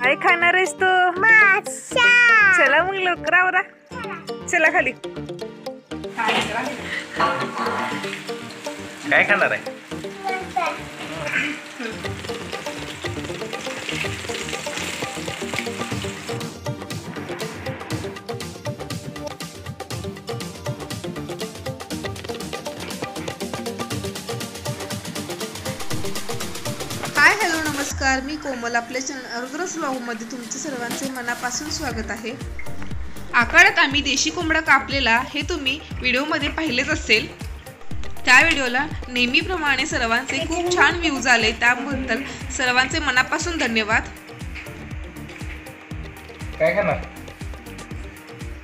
काय खाणार आहेस तू? मासा. चला मग लवकर आवरा. चला खाली. काय खाणार आहे? हाय हॅलो नमस्कार, मी कोमल. आपल्या चॅनल अर्गरस व्लॉगमध्ये तुमचे सर्वांचे मनापासून स्वागत आहे. आकारात आम्ही देशी कोंबडा कापलेला हे तुम्ही व्हिडिओमध्ये पाहिलेच असेल. त्या व्हिडिओला नेहमीप्रमाणे सर्वांचे खूप छान व्ह्यूज आले, त्याबद्दल सर्वांचे मनापासून धन्यवाद. काय खाणार?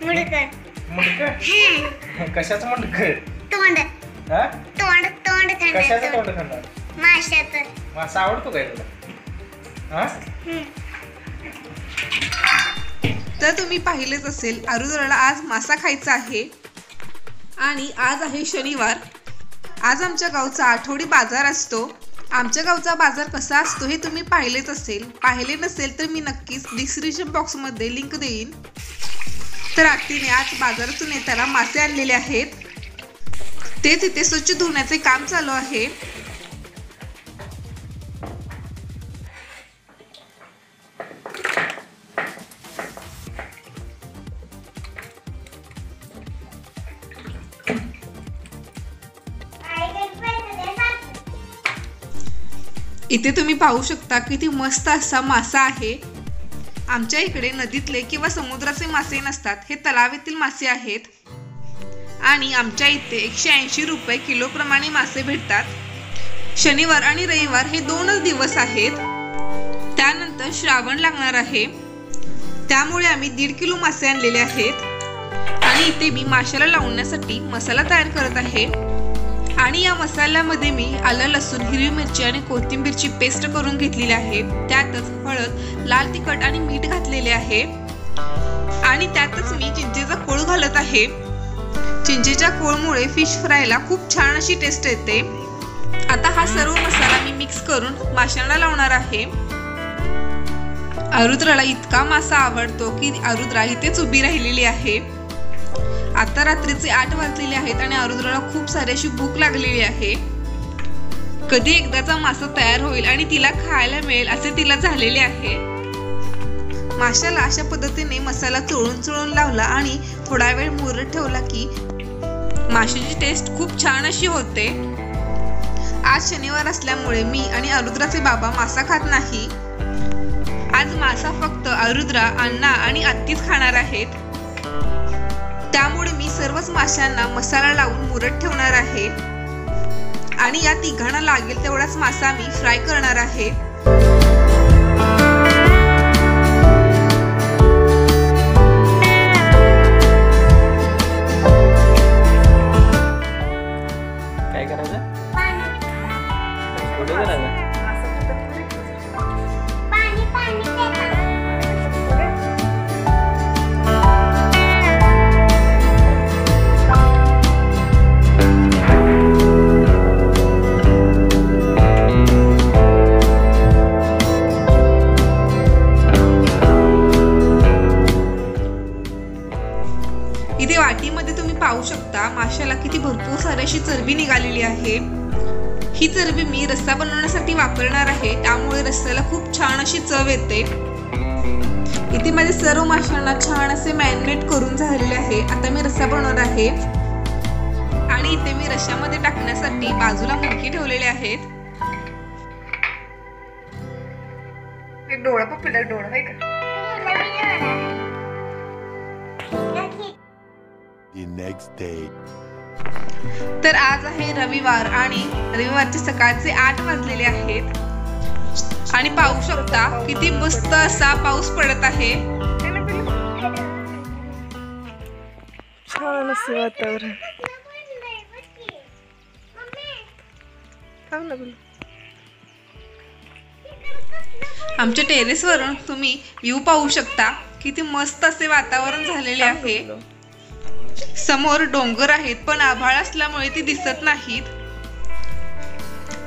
मुंडकं. मुंडकं? कशाचं मुंडकं? तोंड. हा? तोंड कशाचं खाण्याचं. तोंड खाणार? माशाचं. मासा आवडतो काय तुला? हा? तर तुम्ही पाहिलेच असेल, आरुद्राला आज मासा खायचा आहे आणि आज आहे शनिवार. आज आमच्या गावचा आठवडी बाजार असतो. आमच्या गावचा बाजार कसा असतो हे तुम्ही पाहिलेच असेल. पाहिले नसेल तर मी नक्कीच डिस्क्रिप्शन बॉक्समध्ये लिंक देईन. तर आत्तीने आज बाजारातून येताना मासे आणलेले आहेत. ते तिथे स्वच्छ धुण्याचे काम चालू आहे. इथे तुम्ही पाहू शकता किती मस्त असा मासा आहे. आमच्या इकडे नदीतले किंवा समुद्राचे मासे नसतात, हे तलावातील मासे आहेत. आणि आमच्या इथे 180 रुपये किलो प्रमाणे मासे भेटतात. शनिवार आणि रविवार हे 2च दिवस आहेत. त्यानंतर श्रावण लागणार आहे, त्यामुळे आम्ही 1.5 किलो मासे आणलेले आहेत. आणि इथे मी माशाला लावण्यासाठी मसाला तयार करत आहे. आणि या मसाल्यामध्ये मी आलं, लसूण, हिरवी मिरची आणि कोथिंबीरची पेस्ट करून घेतलेली आहे. त्यातच हळद, लाल तिखट आणि मीठ घातलेले आहे. आणि त्यातच मी चिंचेचा कोळ घालत आहे. चिंचेच्या कोळमुळे फिश फ्रायला खूप छान अशी टेस्ट येते. आता हा सर्व मसाला मी मिक्स करून माशांना लावणार आहे. आरुद्राला इतका मासा आवडतो की आरुद्रा इथेच उभी राहिलेली आहे. आता रात्रीचे 8 वाजलेले आहेत आणि आरुद्राला खूप सारी अशी भूक लागलेली आहे. कधी एकदाचा मासा तयार होईल आणि तिला खायला मिळेल असे तिला झालेले आहे. माशाला अशा पद्धतीने मसाला चोळून लावला आणि थोडा वेळ मुरत ठेवला की माशाची टेस्ट खूप छान अशी होते. आज शनिवार असल्यामुळे मी आणि आरुद्राचे बाबा मासा खात नाही. आज मासा फक्त आरुद्रा, अण्णा आणि आत्तीच खाणार आहेत. त्यामुळे मी सर्वच माशांना मसाला लावून मुरत ठेवणार आहे. आणि या तिघांना लागेल तेवढाच मासा मी फ्राय करणार आहे. काय करायचं? कुठे करायचं? इथे वाटीमध्ये तुम्ही पाहू शकता माशाला किती भरपूर सारी अशी चरबी निघालेली आहे. ही चरबी मी रस्सा बनवण्यासाठी वापरणार आहे, त्यामुळे रस्स्याला खूप छान अशी चव येते. इथे माझे सर्व माशांना छान असे मॅरिनेट करून झालेले आहे. आता मी रस्सा बनवणार आहे. आणि इथे मी रश्श्यामध्ये टाकण्यासाठी बाजूला मुंडके ठेवलेले आहेत. डोळा पकडला, डोळा आहे का? The next day. तर आज आहे रविवार आणि रविवारचे सकाळचे 8 वाजलेले आहेत. आणि पाहू शकता किती मस्त असा पाऊस पडत आहे. छान असं वातावरण. थांब ना बोलू. आमच्या टेरेसवरून तुम्ही व्ह्यू पाहू शकता किती मस्त असे वातावरण झालेले आहे. समोर डोंगर आहेत, पण आभाळ असल्यामुळे ती दिसत नाहीत.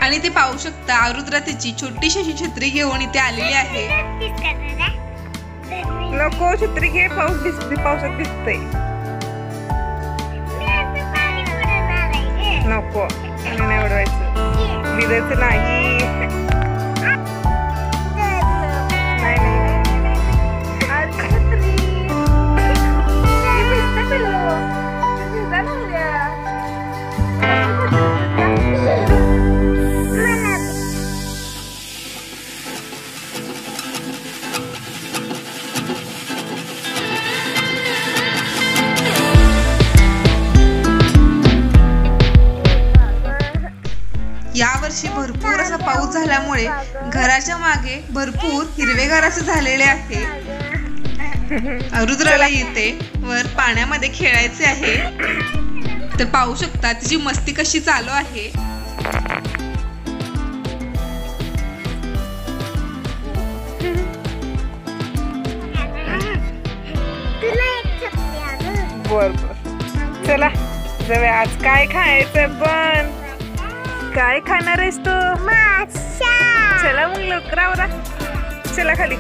आणि ते पाहू शकता आरुद्रा तिची छोटीशी छत्री घेऊन इथे आलेली आहे. नको छत्री घे, पाऊस भिजते, पावसात भिजते. नको नाही उडवायचं, भिजायचं नाही. यावर्षी भरपूर असा पाऊस झाल्यामुळे घराच्या मागे भरपूर हिरवेगार असे झालेले आहे. रुद्राला इथे वर पाण्यामध्ये खेळायचे आहे, तर पाहू शकता तिची मस्ती कशी चालू आहे. बर चला जाऊया. आज काय खायचं पण? काय खाणार आहेस तू? चला मग लवकर आवरा, चला खाली.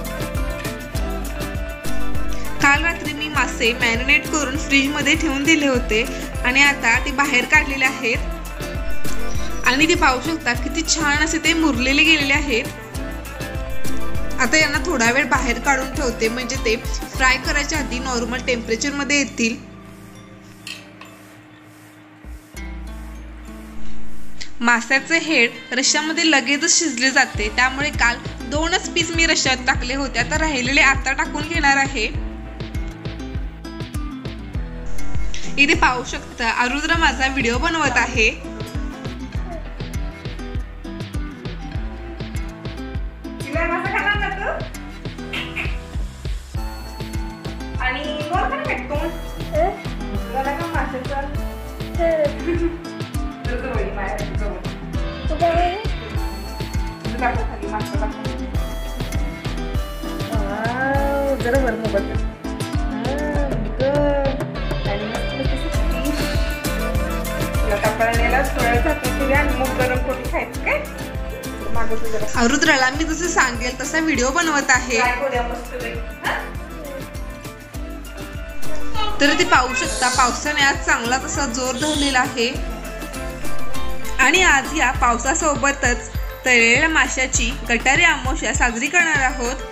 काल रात्री मी मासे मॅरिनेट करून फ्रीज मध्ये ठेवून दिले होते आणि आता ते बाहेर काढलेले आहेत आणि ते पाहू शकता किती छान असे ते मुरलेले गेलेले आहेत. आता यांना थोडा वेळ बाहेर काढून ठेवते, म्हणजे ते फ्राय करायच्या आधी नॉर्मल टेम्परेचर मध्ये येतील. माशाचे हेड रश्श्यामध्ये लगेचच शिजले जाते, त्यामुळे काल 2च पीस मी रश्श्यात टाकले होते. आता राहिलेले आता टाकून घेणार आहे. इथे पाहू शकता आरुद्र माझा व्हिडिओ बनवत आहे. जरा वर मोबाईल आरुद्राला मी जसं सांगेल तसा व्हिडिओ बनवत आहे. तर ते पाहू शकता पावसाने आज चांगला तसा जोर धरलेला आहे आणि आज या पावसासोबतच तळलेल्या माशाची गटारी अमावस्या साजरी करणार आहोत.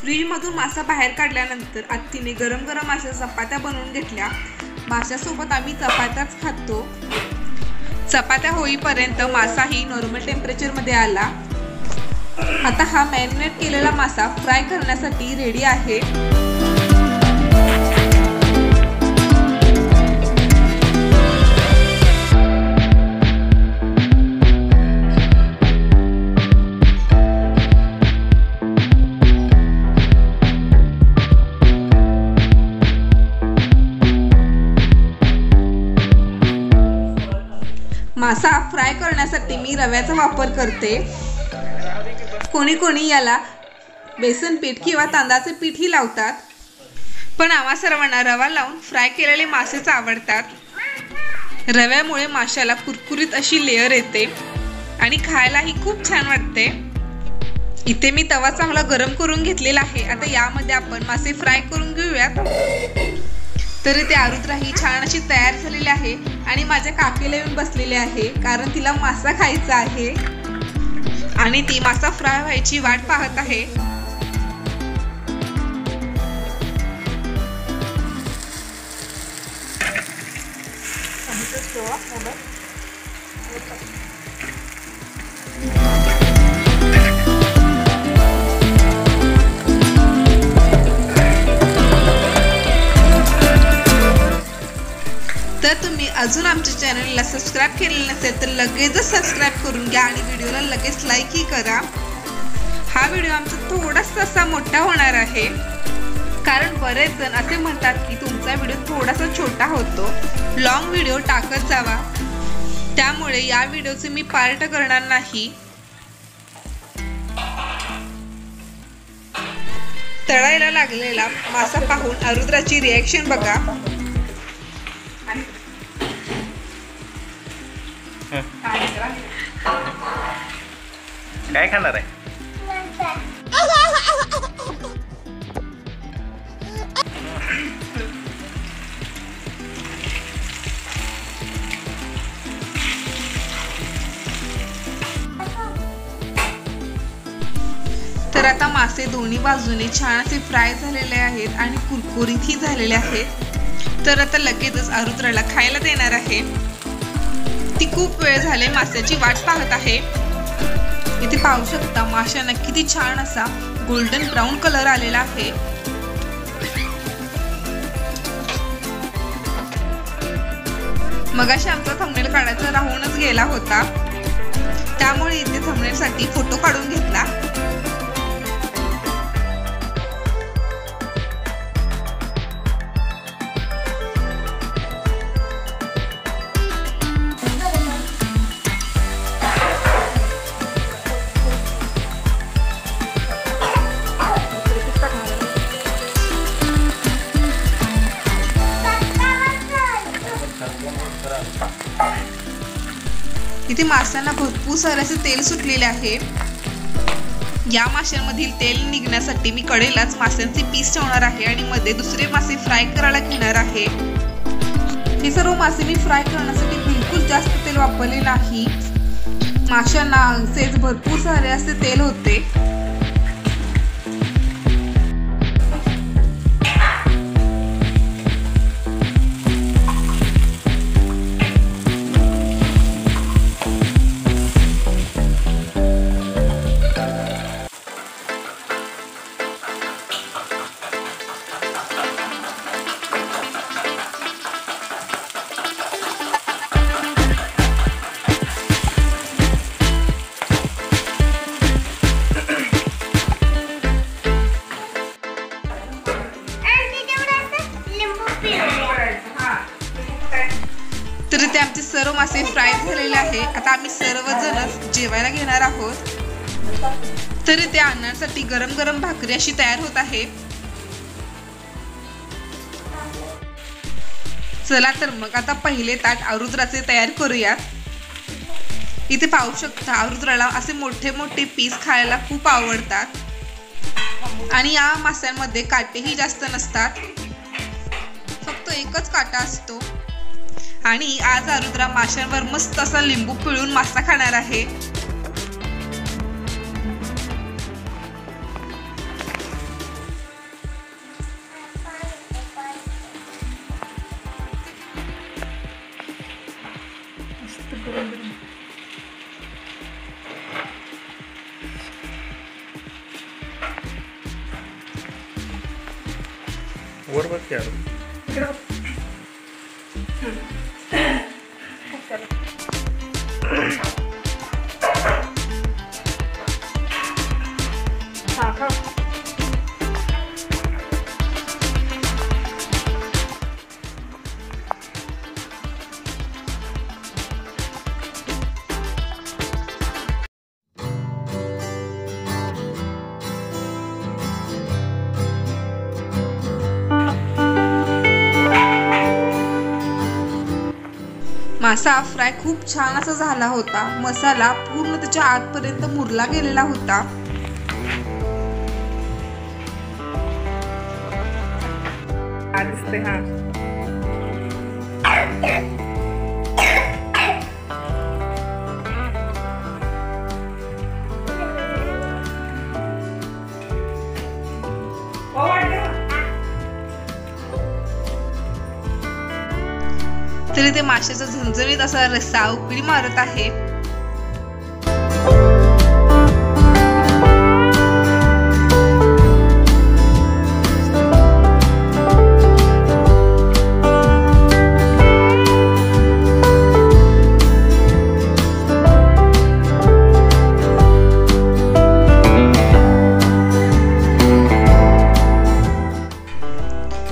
फ्रीज मधून मासा बाहेर काढल्यानंतर आत्तीने गरम गरम माशाच्या चपात्या बनवून घेतल्या. माशासोबत आम्ही चपात्याच खातो. चपात्या होईपर्यंत मासाही नॉर्मल टेम्परेचर मध्ये आला. आता हा मॅरिनेट केलेला मासा फ्राय करण्यासाठी रेडी आहे. मासा फ्राय करण्यासाठी मी रव्याचा वापर करते. कोणी कोणी याला बेसन पीठ किंवा तांदळाचे पीठही लावतात, पण आम्हा सर्वांना रवा लावून फ्राय केलेले मासेच आवडतात. रव्यामुळे माशाला कुरकुरीत अशी लेअर येते आणि खायलाही खूप छान वाटते. इथे मी तवा चांगला गरम करून घेतलेला आहे. आता यामध्ये आपण मासे फ्राय करून घेऊयात. तर इथे आरुद्रा ही छान अशी तयार झालेली आहे आणि माझ्या काकीला येऊन बसलेले आहे, कारण तिला मासा खायचा आहे आणि ती मासा फ्राय व्हायची वाट पाहत आहे. तर तुम्ही अजून आमच्या चॅनलला सबस्क्राईब केलेलं नसेल तर लगेचच सबस्क्राईब करून घ्या आणि व्हिडिओला लगेच लाईकही करा. हा व्हिडिओ आमचा थोडासा असा मोठा होणार आहे, कारण बरेच जण असे म्हणतात की तुमचा व्हिडिओ थोडासा छोटा होतो, लॉंग व्हिडिओ टाकत जावा. त्यामुळे या व्हिडिओचे मी पार्ट करणार नाही. तळायला लागलेला मासा पाहून आरुद्राची रिॲक्शन बघा. काय खाणार आहे? तर आता मासे दोन्ही बाजूने छान असे फ्राय झालेले आहेत आणि कुरकुरीतही झालेले आहेत. तर आता लगेचच आरुद्राला खायला देणार आहे. ती खूप वेळ झाले माशाची वाट पाहत आहे. इथे पाहू शकता माशांना किती छान असा गोल्डन ब्राऊन कलर आलेला आहे. मगाशी आमचा थंबनेल काढायचा राहूनच गेला होता, त्यामुळे इथे थंबनेल साठी फोटो काढून घेतला. इथे माशांना भरपूर सारे असे तेल सुटलेले आहे. या माशांमधील तेल निघण्यासाठी मी कडेलाच माशांचे पीस ठेवणार आहे आणि मध्ये दुसरे मासे फ्राय करायला घेणार आहे. हे सर्व मासे मी फ्राय करण्यासाठी बिलकुल जास्त तेल वापरले नाही. माशांना असेच भरपूर सारे असे तेल होते. तर ते आमचे सर्व मासे फ्राय झालेले आहे. आता आम्ही सर्वजण जेवायला घेणार आहोत. तर ते आणण्यासाठी गरम गरम भाकरी अशी तयार होत आहे. चला तर मग आता पहिले ताट आरुद्राचे तयार करूयात. इथे पाहू शकता आरुद्राला असे मोठे मोठे पीस खायला खूप आवडतात आणि या माशांमध्ये काटेही जास्त नसतात, फक्त एकच काटा असतो. आणि आज आरुद्रा माशांवर मस्त असा लिंबू पिळून मासा खाणार आहे. वर बघ की मासा फ्राय खूप छान असा झाला होता. मसाला पूर्ण त्याच्या आतपर्यंत मुरला गेलेला होता. तरी ते माशाचा झणझणीत असा रस्सा उकळी मारत आहे.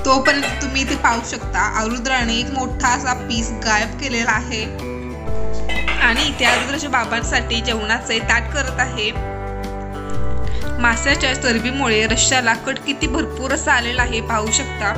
तोपर्यंत तुम्ही इथे पाहू शकता आरुद्राने एक मोठा असा पीस गायब केलेला आहे आणि त्या आरुद्राच्या बाबांसाठी जेवणाचे ताट करत आहे. माशाच्या चरबीमुळे रश्श्याला कट किती भरपूर असा आलेला आहे पाहू शकता.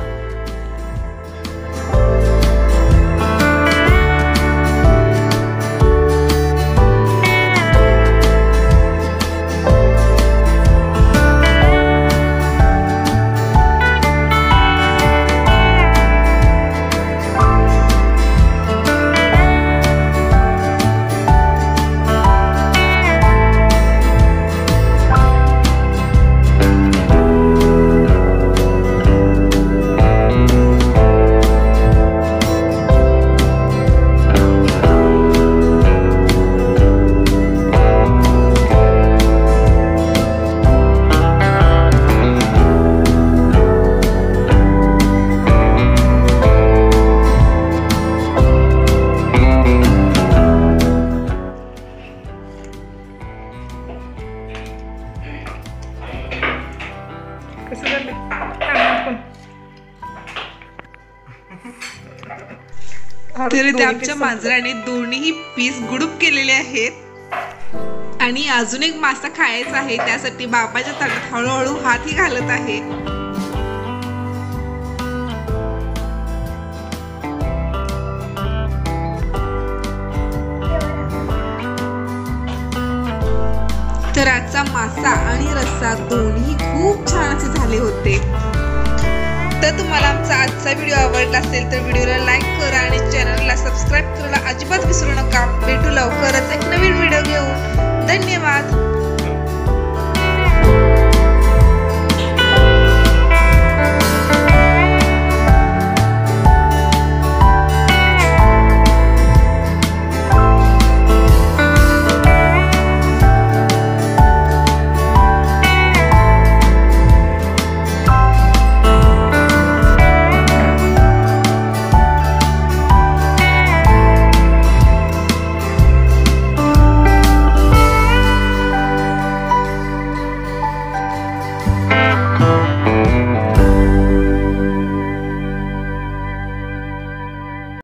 तर इथे आमच्या मांजराने दोन्ही पीस गुडूप केलेले आहेत आणि अजून एक मासा खायचा आहे, त्यासाठी बाबाच्या ताटात हळूहळू हातही घालत आहे. तर आजचा मासा आणि रस्सा दोन्ही खूप छान असे झाले होते. तर तुम्हाला आमचा आजचा व्हिडिओ आवडला असेल तर व्हिडिओला लाईक करा आणि चॅनलला सबस्क्राईब करायला अजिबात विसरू नका. भेटू लवकरच एक नवीन व्हिडिओ घेऊन. धन्यवाद.